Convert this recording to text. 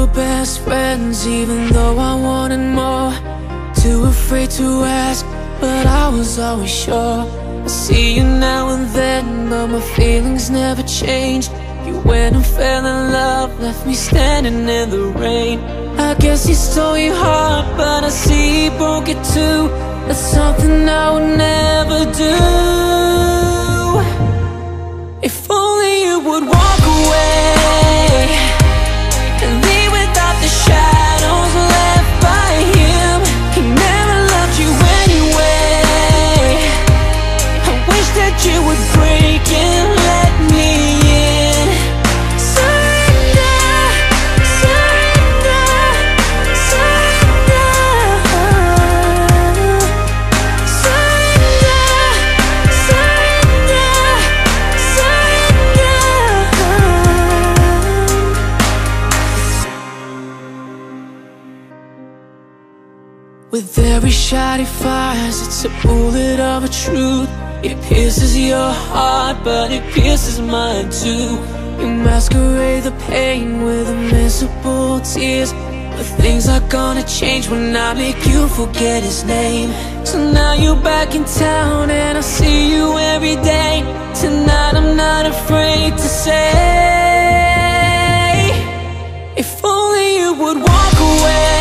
were best friends, even though I wanted more. Too afraid to ask, but I was always sure. I see you now and then, but my feelings never changed. You went and fell in love, left me standing in the rain. I guess he stole your heart, but I see he broke it too. That's something I would never do. If only you would walk away and leave without the shadows left by him. He never loved you anyway. I wish that you would break and let me in. Surrender, surrender, surrender, surrender, surrender. With every shot he fires, it's a bullet of a truth. It pierces your heart, but it pierces mine too. You masquerade the pain with invisible tears, but things are gonna change when I make you forget his name. So now you're back in town and I see you every day. Tonight I'm not afraid to say, if only you would walk away